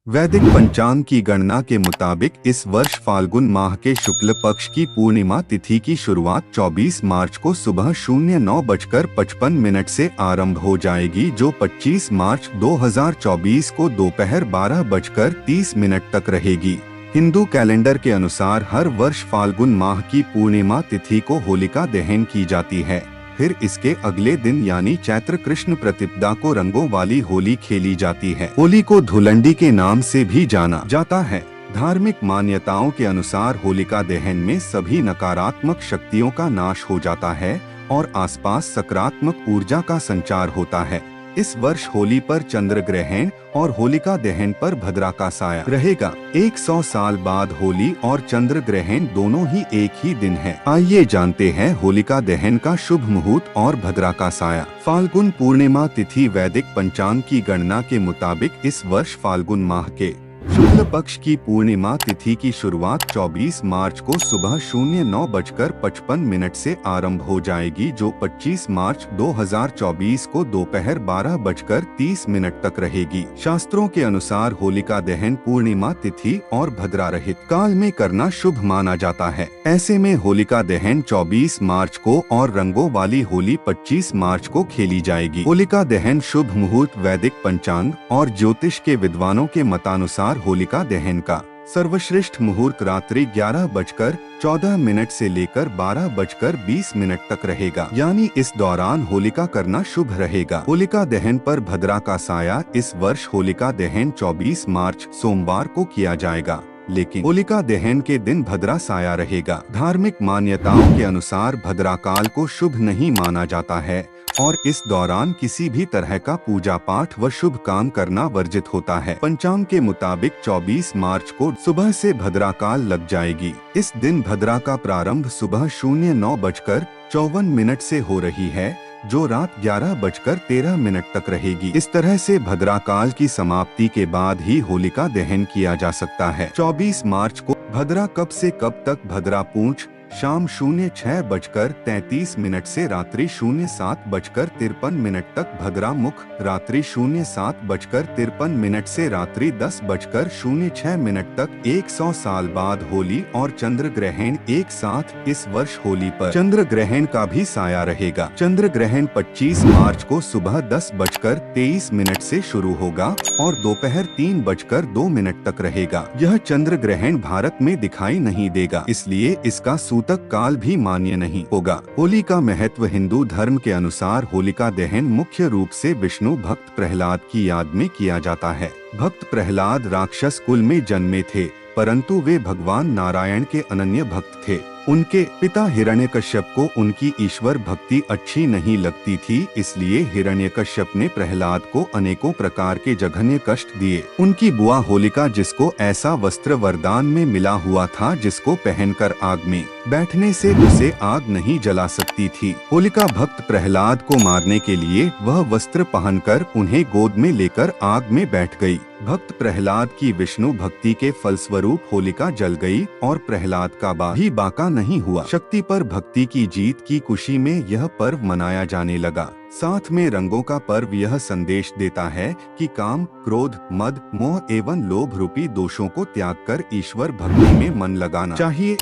वैदिक पंचांग की गणना के मुताबिक इस वर्ष फाल्गुन माह के शुक्ल पक्ष की पूर्णिमा तिथि की शुरुआत 24 मार्च को सुबह 09:55 से आरंभ हो जाएगी, जो 25 मार्च 2024 को दोपहर 12:30 तक रहेगी। हिंदू कैलेंडर के अनुसार हर वर्ष फाल्गुन माह की पूर्णिमा तिथि को होलिका दहन की जाती है। फिर इसके अगले दिन यानी चैत्र कृष्ण प्रतिपदा को रंगों वाली होली खेली जाती है। होली को धुलंडी के नाम से भी जाना जाता है। धार्मिक मान्यताओं के अनुसार होलिका दहन में सभी नकारात्मक शक्तियों का नाश हो जाता है और आसपास सकारात्मक ऊर्जा का संचार होता है। इस वर्ष होली पर चंद्र ग्रहण और होलिका दहन पर भद्रा का साया रहेगा। 100 साल बाद होली और चंद्र ग्रहण दोनों ही एक ही दिन है। आइए जानते हैं होलिका दहन का शुभ मुहूर्त और भद्रा का साया। फाल्गुन पूर्णिमा तिथि वैदिक पंचांग की गणना के मुताबिक इस वर्ष फाल्गुन माह के शुक्ल पक्ष की पूर्णिमा तिथि की शुरुआत 24 मार्च को सुबह 09:55 से आरंभ हो जाएगी, जो 25 मार्च 2024 को दोपहर 12:30 तक रहेगी। शास्त्रों के अनुसार होलिका दहन पूर्णिमा तिथि और भद्रा रहित काल में करना शुभ माना जाता है। ऐसे में होलिका दहन 24 मार्च को और रंगों वाली होली 25 मार्च को खेली जाएगी। होलिका दहन शुभ मुहूर्त वैदिक पंचांग और ज्योतिष के विद्वानों के मतानुसार होलिका दहन का सर्वश्रेष्ठ मुहूर्त रात्रि 11:14 से लेकर 12:20 तक रहेगा, यानी इस दौरान होलिका करना शुभ रहेगा। होलिका दहन पर भद्रा का साया इस वर्ष होलिका दहन 24 मार्च सोमवार को किया जाएगा, लेकिन होलिका दहन के दिन भद्रा साया रहेगा। धार्मिक मान्यताओं के अनुसार भद्रा काल को शुभ नहीं माना जाता है और इस दौरान किसी भी तरह का पूजा पाठ व शुभ काम करना वर्जित होता है। पंचांग के मुताबिक 24 मार्च को सुबह से भद्रा काल लग जाएगी। इस दिन भद्रा का प्रारंभ सुबह 09:54 से हो रही है, जो रात 11:13 तक रहेगी। इस तरह से भद्रा काल की समाप्ति के बाद ही होलिका दहन किया जा सकता है। 24 मार्च को भद्रा कब से कब तक? भद्रा पूंछ शाम 06:33 से रात्रि 07:53 तक। भद्रा मुख रात्रि 07:53 से रात्रि 10:06 तक। 100 साल बाद होली और चंद्र ग्रहण एक साथ। इस वर्ष होली पर चंद्र ग्रहण का भी साया रहेगा। चंद्र ग्रहण 25 मार्च को सुबह 10:23 से शुरू होगा और दोपहर 3:02 तक रहेगा। यह चंद्र ग्रहण भारत में दिखाई नहीं देगा, इसलिए इसका सूतक काल भी मान्य नहीं होगा। होली का महत्व हिंदू धर्म के अनुसार होलिका दहन मुख्य रूप से विष्णु भक्त प्रहलाद की याद में किया जाता है। भक्त प्रहलाद राक्षस कुल में जन्मे थे, परंतु वे भगवान नारायण के अनन्य भक्त थे। उनके पिता हिरण्यकश्यप को उनकी ईश्वर भक्ति अच्छी नहीं लगती थी, इसलिए हिरण्यकश्यप ने प्रहलाद को अनेकों प्रकार के जघन्य कष्ट दिए। उनकी बुआ होलिका, जिसको ऐसा वस्त्र वरदान में मिला हुआ था जिसको पहनकर आग में बैठने से उसे आग नहीं जला सकती थी, होलिका भक्त प्रहलाद को मारने के लिए वह वस्त्र पहनकर उन्हें गोद में लेकर आग में बैठ गई। भक्त प्रहलाद की विष्णु भक्ति के फलस्वरूप होलिका जल गई और प्रहलाद का भी बाका नहीं हुआ। शक्ति पर भक्ति की जीत की खुशी में यह पर्व मनाया जाने लगा। साथ में रंगों का पर्व यह संदेश देता है कि काम, क्रोध, मद, मोह एवं लोभ रूपी दोषों को त्याग कर ईश्वर भक्ति में मन लगाना चाहिए।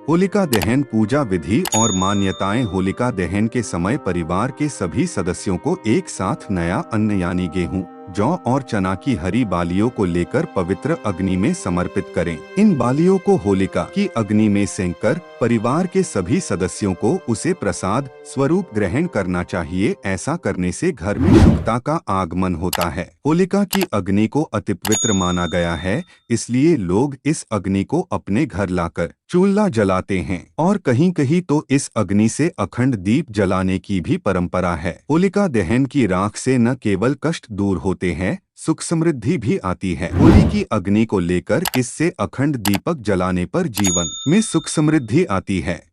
होलिका दहन पूजा विधि और मान्यताएं। होलिका दहन के समय परिवार के सभी सदस्यों को एक साथ नया अन्न यानी गेहूं, जौ और चना की हरी बालियों को लेकर पवित्र अग्नि में समर्पित करें। इन बालियों को होलिका की अग्नि में सेंककर परिवार के सभी सदस्यों को उसे प्रसाद स्वरूप ग्रहण करना चाहिए। ऐसा करने से घर में शुभता का आगमन होता है। होलिका की अग्नि को अति पवित्र माना गया है, इसलिए लोग इस अग्नि को अपने घर लाकर चूल्हा जलाते हैं और कहीं कहीं तो इस अग्नि से अखंड दीप जलाने की भी परंपरा है। होलिका दहन की राख से न केवल कष्ट दूर होते हैं, सुख समृद्धि भी आती है। होली की अग्नि को लेकर इससे अखंड दीपक जलाने पर जीवन में सुख समृद्धि आती है।